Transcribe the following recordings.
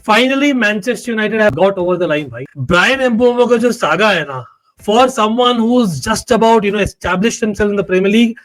Finally Manchester United have got over the line भाई. Brian एम्बोमो का जो सागा है ना, for someone who's just about established himself in the Premier League,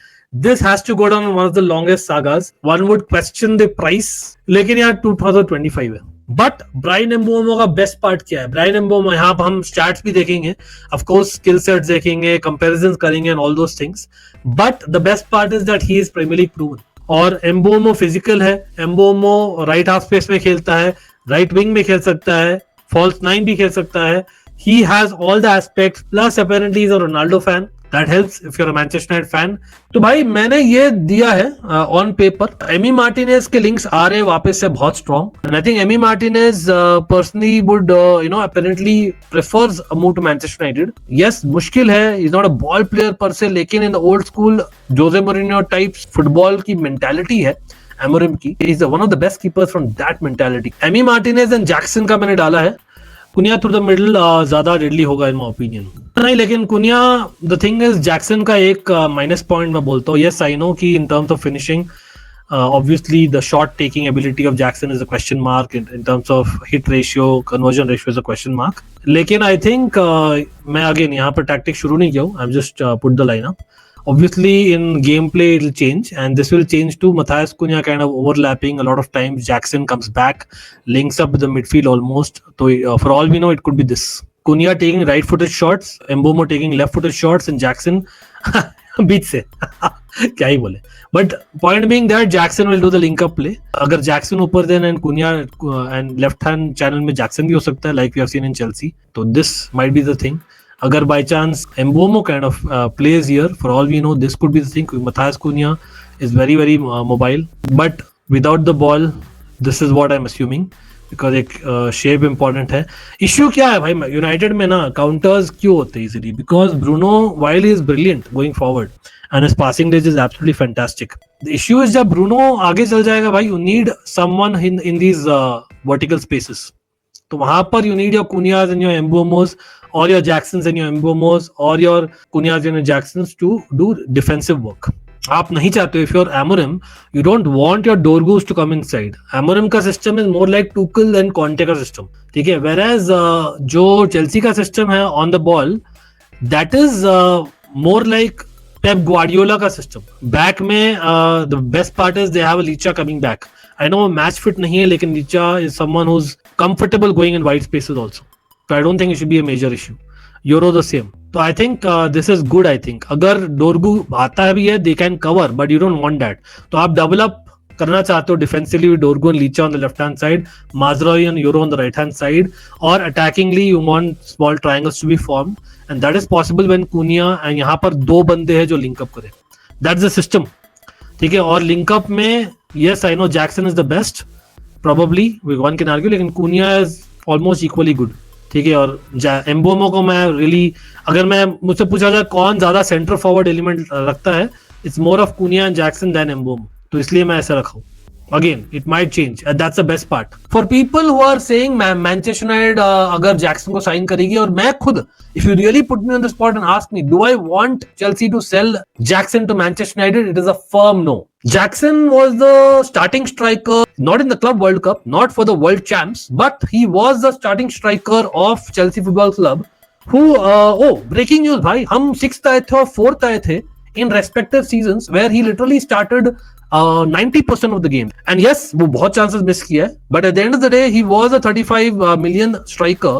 this has to go down on one of the longest sagas. One would question the price, लेकिन यार 2025 है. But Brian एम्बोमो का best part क्या है? Brian एम्बोमो, यहाँ पर हम stats भी देखेंगे, ऑफ कोर्स स्किल सेट्स देखेंगे, कंपैरिजंस करेंगे and all those things, but the best part is that he is Premier League proven. और एम्बोमो फिजिकल है, एम्बोमो राइट हाफ स्पेस में खेलता है, राइट विंग में खेल सकता है, फॉल्स नाइन भी खेल सकता है. He has all the aspects, plus apparently he's a Ronaldo fan. That helps if you're a Manchester United fan. तो भाई मैंने ये दिया है ऑन पेपर. एमी मार्टिनेज के लिंक्स आ रहे हैं वापस से बहुत strong, and I think Amy Martinez personally would apparently prefers a move to Manchester United. Yes, मुश्किल है, he's not a ball player per se, लेकिन in the old school Jose Mourinho types football की mentality है Amorim की. He is one of the best keepers from that mentality. Amy Martinez and Jackson का मैंने डाला है. कुनिया through the middle ज्यादा deadly होगा इन माय ओपिनियन. नहीं, लेकिन कुनिया, द थिंग इज जैक्सन का एक माइनस पॉइंट मैं बोलता हूँ. यस आई नो कि इन terms of finishing obviously the shot taking ability of Jackson is a question mark. In terms of hit ratio, conversion ratio is a question mark. लेकिन I think मैं again यहाँ पर tactic शुरू नहीं किया हूँ. I am just put the line up. Obviously, in gameplay, it will change, and this will change too. Matthias Cunha kind of overlapping a lot of times. Jackson comes back, links up with the midfield almost. So, for all we know, it could be this: Cunha taking right-footed shots, Mbeumo taking left-footed shots, and Jackson बीच से क्या ही बोले. But point being that Jackson will do the link-up play. अगर Jackson ऊपर then and Cunha and left-hand channel में Jackson भी हो सकता है, like we have seen in Chelsea. So this might be the thing. अगर by chance Mbeumo kind of plays here, for all we know, this could be the thing. Matthias Cunha is very very mobile, but without the ball, this is what I'm assuming, because एक shape important है. Issue क्या है भाई United में ना, counters क्यों होते हैं easily? Because Bruno while he is brilliant going forward and his passing range is absolutely fantastic, the issue is जब ब्रूनो आगे चल जाएगा भाई, you need someone in these vertical spaces. तो वहां पर you need your Cunhas and your Mbeumos, or your Jacksons and your Mbeumos, or your Cunhas and your Jacksons to do defensive work. आप नहीं चाहते, if you're Amorim, you don't want your Dorgus to come inside. Amorim का system is more like Tuchel and Conte का system, ठीक है? Whereas जो Chelsea का system है on the ball, that is more like Pep Guardiola का system. Back में the best part is they have a Licha coming back. I know match fit नहीं है, लेकिन Licha is someone who's comfortable going in wide spaces also. So I don't think it should be a major issue. Euro the same. So I think this is good. I think अगर डोरगू आता है भी है, they can cover, but you don't want that. तो आप double up करना चाहते हो defensively with Dorgu and Licha on the left hand side, Mazraoui and Euro on the right hand side, or attackingly you want small triangles to be formed, and that is possible when Cunha and यहाँ पर दो बंदे हैं जो link up करें. That's the system. ठीक है? और link up में yes I know Jackson is the best, probably one can argue, लेकिन Cunha is almost equally good. ठीक है? और एम्बोमो को मैं रियली, अगर मैं मुझसे पूछा जाए कौन ज्यादा सेंटर फॉरवर्ड एलिमेंट रखता है, it's more of Cunha and Jackson than Mbeumo. तो इसलिए मैं ऐसा रखा हूँ. Again, it might change. That's the best part. For people who are saying Manchester United अगर जैक्सन को साइन करेगी, और मैं खुद, if you really put me on the spot and ask me, do I want Chelsea to sell Jackson to Manchester United? It is a firm no. Jackson was the starting striker, not in the Club World Cup, not for the World Champs, but he was the starting striker of Chelsea Football Club. Who breaking news भाई, हम 6th आए थे और 4th आए थे in respective seasons, where he literally started 90% of the game. And yes, वो बहुत chances miss किया है, but at the end of the day, he was a 35 million striker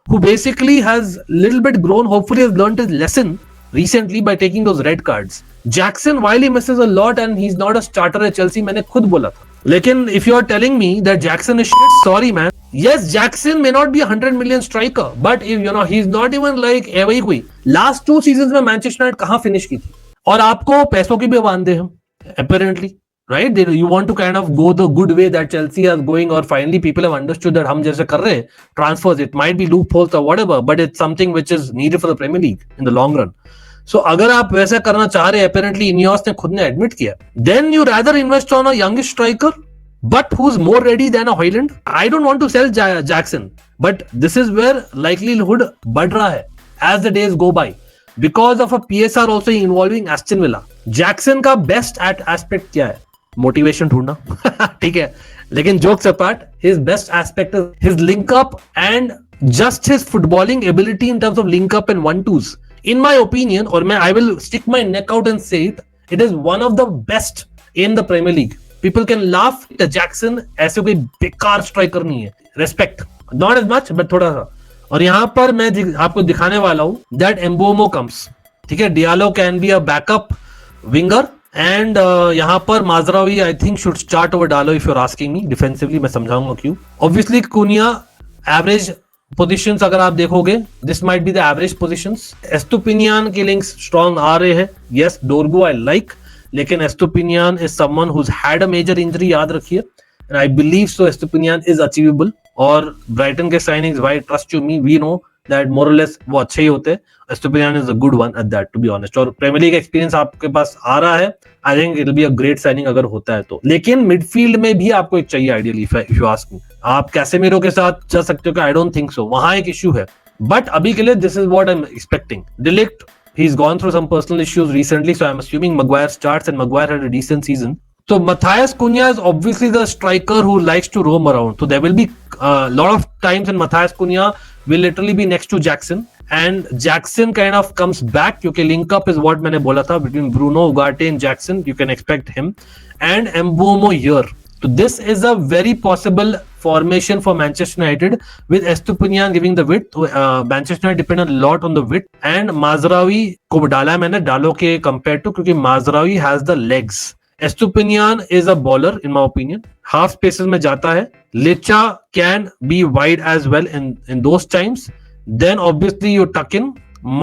who basically has little bit grown, hopefully has learned his lesson recently by taking those red cards. Jackson, while he misses a lot and he's not a starter at Chelsea, मैंने खुद बोला था. लेकिन if you are telling me that Jackson is shit, sorry man. Yes, Jackson may not be a 100 million striker, but if you know, he's not even like वही कोई. Last 2 seasons में Manchester United कहाँ finish की थी? और आपको पैसों की भी बांधे हम apparently, right? You want to kind of go the good way that Chelsea is going, or finally people have understood that हम जैसे कर रहे हैं transfers, it might be loopholes or whatever, but it's something which is needed for the Premier League in the long run. So अगर आप वैसा करना चाह रहे हैं, apparently Ineos ने खुद ने admit किया, then you rather invest on a youngish striker, but who's more ready than a Højlund. I don't want to sell Jackson, but this is where likelihood बढ़ रहा है as the days go by. Because of a PSR also involving Aston Villa. Jackson का best at aspect क्या है? Motivation ढूंढना. ठीक है, लेकिन jokes apart, his best aspect is his link up and just his footballing ability in terms of link up and one twos. In my opinion, or I will stick my neck out and say it, it is one of the best in the Premier League. People can laugh at Jackson, ऐसे कोई बेकार striker नहीं है. Respect, not as much, but थोड़ा सा. और यहाँ पर मैं आपको दिखाने वाला हूँ that Mbeumo comes. ठीक है, Diallo can be a backup winger. And यहाँ पर Mazraoui I think should start over Dalot if you are asking me. Defensively मैं समझाऊंगा क्यों. ऑब्वियसली कुनिया एवरेज पोजीशंस अगर आप देखोगे, this might be the average positions. Estupinan के लिंक्स स्ट्रॉन्ग आ रहे हैं. यस, डोरगू आई लाइक, लेकिन Estupinan is someone whose had a major injury, याद रखिए. And I believe so Estupinan is achievable. और ब्राइटन के signings, why trust you me, we know that more और less वो अच्छे ही होते हैं. Estupinan is a good one at that, to be honest. और प्रीमियर लीग एक्सपीरियंस आपके पास आ रहा है, I think it will be a great signing अगर होता है तो. लेकिन मिडफील्ड में भी आपको एक चाहिए ideally, if you ask me. आप कैसेमीरो के साथ चल सकते हो, आई डोंट थिंक सो, वहां एक इश्यू है. बट अभी के लिए this is what I am expecting. De Ligt, he's gone through some personal issues recently, so I'm assuming Maguire starts, and Maguire had a decent season. So Matthias Cunha is obviously the striker who likes to roam around. So there will be a lot of times when Matthias Cunha will literally be next to Jackson, and Jackson kind of comes back. क्योंकि link up is what मैंने बोला था between Bruno, Ugarte and Jackson. You can expect him and Mbeumo here. So this is a very possible formation for Manchester United, with Estupiñán giving the width. Manchester United depend a lot on the width, and Mazraoui को डाला है मैंने डालो के compared to, क्योंकि Mazraoui has the legs. Estupiñán is a bowler in my opinion. Half spaces में जाता है. Licha can be wide as well in those times. Then obviously you tuck in.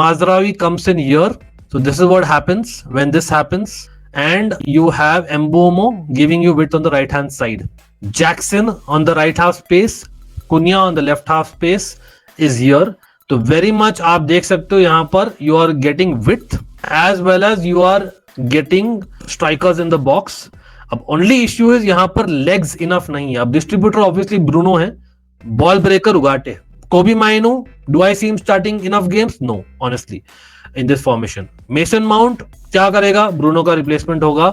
Mazraoui comes in here. So this is what happens when this happens. And you have Mbeumo giving you width on the right hand side. Jackson on the right half space, Cunha on the left half space is here. तो very much आप देख सकते हो यहाँ पर you are getting width as well as you are getting strikers in the box. अब only issue is यहाँ पर legs enough नहीं है. अब distributor obviously Bruno है, ball breaker Ugarte. Kobe Mainoo, do I see him starting enough games? No, honestly, in this formation. Mason Mount क्या करेगा? Bruno का रिप्लेसमेंट होगा.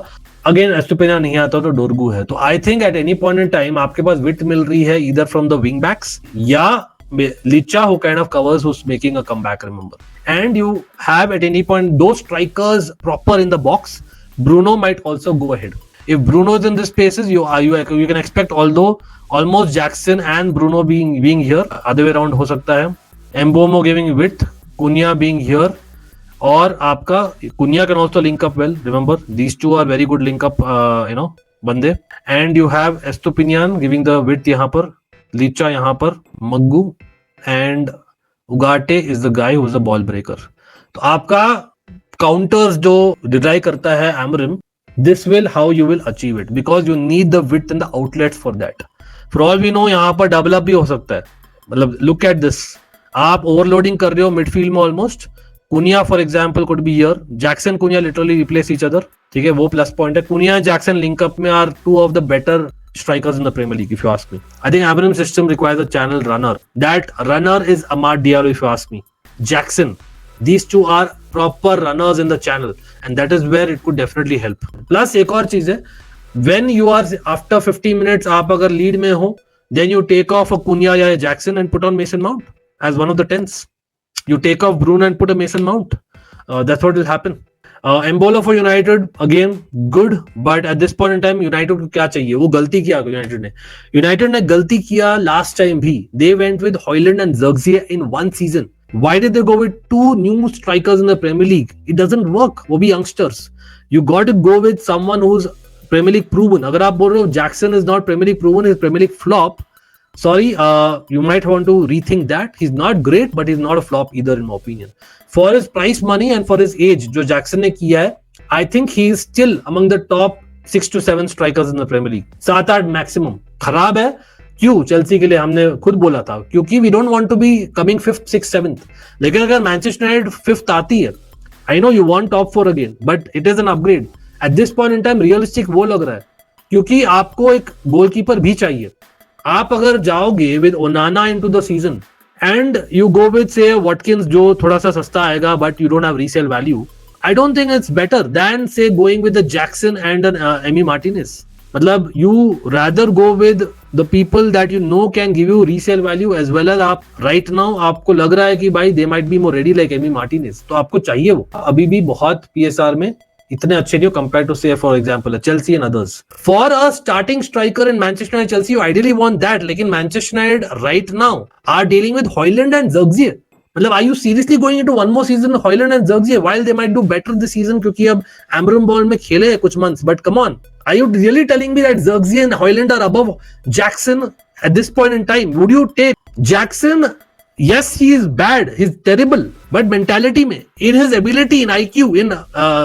अगेन एस्टुपिना नहीं आता तो डोरगू है. तो I think at any point in time आपके पास विड्थ मिल रही है either from the wing backs या Licha who kind of covers whose making a comeback, remember. And you have at any point दो strikers proper in the box. Bruno might also go ahead. If Bruno is in this spaces, you can expect although almost Jackson and Bruno being here, other way around हो सकता है. Mbeumo giving width, Cunha being here. और आपका Cunha can also link up well. Remember, these two are very good link up, बंदे. And you have Estupiñán giving the width यहाँ पर, Licha यहाँ पर, Maggu, and Ugarte is the guy who is the ball breaker. तो आपका counters जो dry करता है Amorim, this will how you will achieve it, because you need the width and the outlets for that. For all we know यहाँ पर double up भी हो सकता है. मतलब look at this, आप ओवरलोडिंग कर रहे हो मिडफील्ड में almost. Cunha for example could be here. Jackson Cunha literally replace each other. ठीक है, वो प्लस पॉइंट है. Cunha and Jackson link up में are two of the better strikers in the Premier League if you ask me. I think Amorim's system requires a channel runner. That runner is Amad Diallo if you ask me. Jackson, these two are proper runners in the channel, and that is where it could definitely help. Plus एक और चीज है, when you are after 50 minutes आप अगर lead में हो, then you take off a Cunha या Jackson and put on Mason Mount as one of the 10s. You take off Bruno and put a Mason Mount. That's what will happen. Embolo for United, again good, but at this point in time United को क्या चाहिए? वो गलती किया United ने गलती किया last time भी. They went with Højlund and Zirkzee in one season. Why did they go with two new strikers in the Premier League? It doesn't work. वो भी youngsters. You got to go with someone who's Premier League proven. अगर आप बोल रहे हो Jackson is not Premier League proven, he's Premier League flop, sorry, you might want to rethink that. He's not great, but he's not a flop either in my opinion. For his price money and for his age, जो Jackson ने किया है, I think he is still among the top 6 to 7 strikers in the Premier League. 7-8 maximum. खराब है क्यों? Chelsea के लिए हमने खुद बोला था, क्योंकि we don't want to be coming 5th, 6th, 7th. लेकिन अगर Manchester United 5th आती है, I know you want top 4 again, but it is an upgrade. At this point in time, realistic वो लग रहा है, क्योंकि आपको एक गोलकीपर भी चाहिए. आप अगर जाओगे with Onana into the season and you go with say Watkins जो थोड़ा सा सस्ता आएगा but you don't have resale value, I don't think it's better than say going with the Jackson and an Emi Martinez. मतलब you rather go with the people that you know can give you resale value as well as आप right now आपको लग रहा है कि भाई they might be more ready like Emi Martinez, तो आपको चाहिए वो अभी भी बहुत PSR में इतने अच्छे नहीं compared to say for example Chelsea and others. For a starting striker in Manchester United Chelsea you ideally want that, लेकिन Manchester United right now are dealing with Højlund and Zirkzee. मतलब are you seriously going into one more season Højlund and Zirkzee while they might do better this season क्योंकि अब Amram Ball में खेले हैं कुछ months, but come on, are you really telling me that Zirkzee and Højlund are above Jackson at this point in time? Would you take Jackson? Yes, he is bad, he's terrible, but mentality में, in his ability, in IQ, in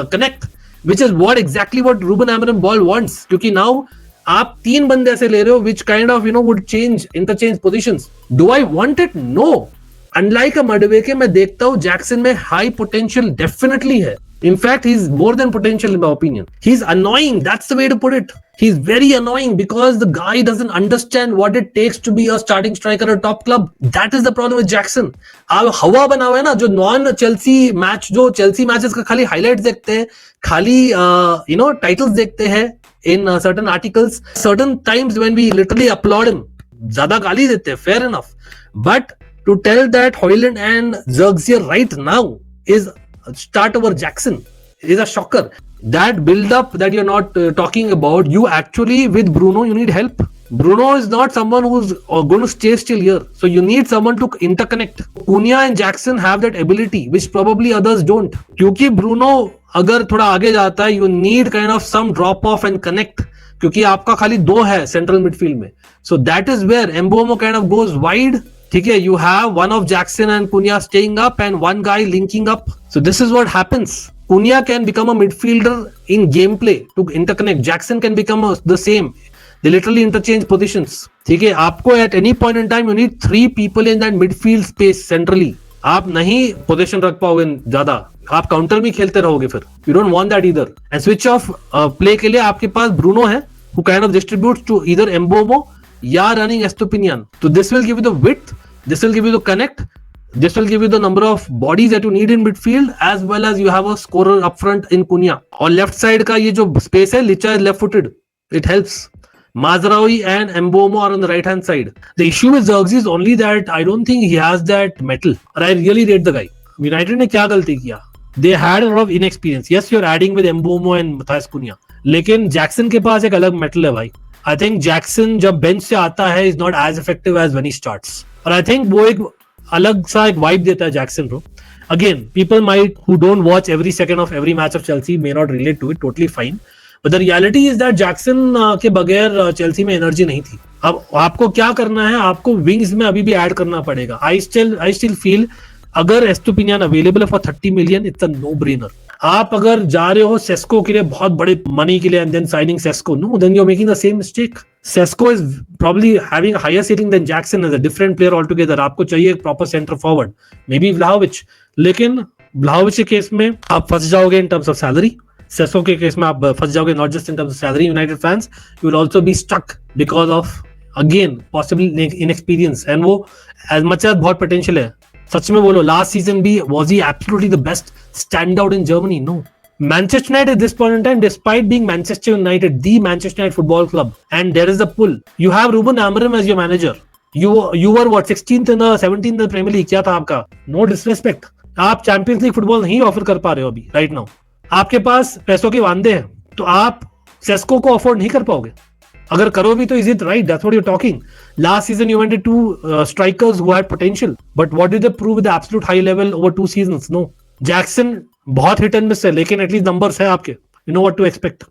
connect, which is what exactly what Ruben Amram Ball wants. क्योंकि now आप तीन बंदे ऐसे ले रहे हो which kind of would change interchange positions. Do I want it? No. Unlike a Madueke, मैं देखता हूँ जैक्सन में high potential definitely है. In fact, he's more than potential in my opinion. He's annoying. That's the way to put it. He's very annoying because the guy doesn't understand what it takes to be a starting striker at a top club. That is the problem with Jackson. आप हवा बना हुआ है ना जो non Chelsea match जो Chelsea matches का खाली हाइलाइट्स देखते हैं, खाली टाइटल्स देखते हैं in certain articles, certain times when we literally applaud him, ज़्यादा गाली देते हैं, fair enough. But to tell that Højlund and Zirkzee right now is start over Jackson is a shocker. That build up that you're not talking about, you actually with Bruno you need help. Bruno is not someone who's going to stay still here, so you need someone to interconnect. Cunha and Jackson have that ability which probably others don't. क्योंकि Bruno अगर थोड़ा आगे जाता है you need kind of some drop off and connect, क्योंकि आपका खाली दो है सेंट्रल मिडफील्ड में. So that is where Mbeumo kind of goes wide. ठीक है, you have one of Jackson and Cunha staying up and one guy linking up. So this is what happens. Cunha can become a midfielder in gameplay to interconnect. Jackson can become the same. They literally interchange positions. ठीक है, आपको at any point in time you need three people in that midfield space centrally. आप नहीं position रख पाओगे ज्यादा, आप counter भी खेलते रहोगे फिर. You don't want that either. And switch off play के लिए आपके पास Bruno है who kind of distributes to either Mbeumo या running Estupinian. So this will give you the width, this will give you the connect, this will give you the number of bodies that you need in midfield as well as you have a scorer up front in Cunha. और left side का ये जो space है, Licha is left footed, it helps. Mazraoui and Mbeumo are on the right hand side. The issue with Zirkzee is only that I don't think he has that metal. And I really rate the guy. United ने क्या गलती किया? They had a lot of inexperience. Yes, you're adding with Mbeumo and Matthias Cunha. लेकिन Jackson के पास एक अलग metal है भाई. I think Jackson जब बेंच से आता है is not as effective as when he starts. और I think वो एक अलग सा एक वाइब देता है जैक्सन को. Again, people might who don't watch every second of every match of Chelsea may not relate to it. Totally fine. But the reality is that Jackson के बगैर चेल्सी में एनर्जी नहीं थी. अब आपको क्या करना है, आपको विंग्स में अभी भी ऐड करना पड़ेगा. I still feel अगर एस्टुपिनियान अवेलेबल है for 30 million it's a no brainer. आप अगर जा रहे हो सेस्को के लिए बहुत बड़े मनी के लिए and then signing Sesko, no, then you are making the same mistake. Sesko is probably having higher ceiling than Jackson as a different player all together. आपको चाहिए एक proper centre forward, maybe Vlahovic. लेकिन Vlahovic के case में आप फंस जाओगे in terms of salary. Sesko के केस में आप फंस जाओगे not just in terms of salary. United fans you will also be stuck because of again possible inexperience. And वो एज मच एज बहुत पोटेंशियल है. सच में बोलो, लास्ट सीजन भी was he absolutely the best standout in Germany? No. Manchester United at this point in time, despite being Manchester United, the Manchester United football club, and there is a pull. You have Ruben Amorim as your manager. You were what 16th in the 17th in the Premier League. क्या था आपका? No disrespect. आप champions league football नहीं offer कर पा रहे हो अभी राइट नाउ. आपके पास पैसों के वांदे हैं, तो आप सेस्को को अफोर्ड नहीं कर पाओगे. अगर करो भी तो is it right? That's what you're talking. Last season you wanted two strikers who had potential, but what did they prove with the absolute high level over 2 seasons? No. Jackson बहुत hit and miss है, लेकिन at least numbers है आपके. You know what to expect.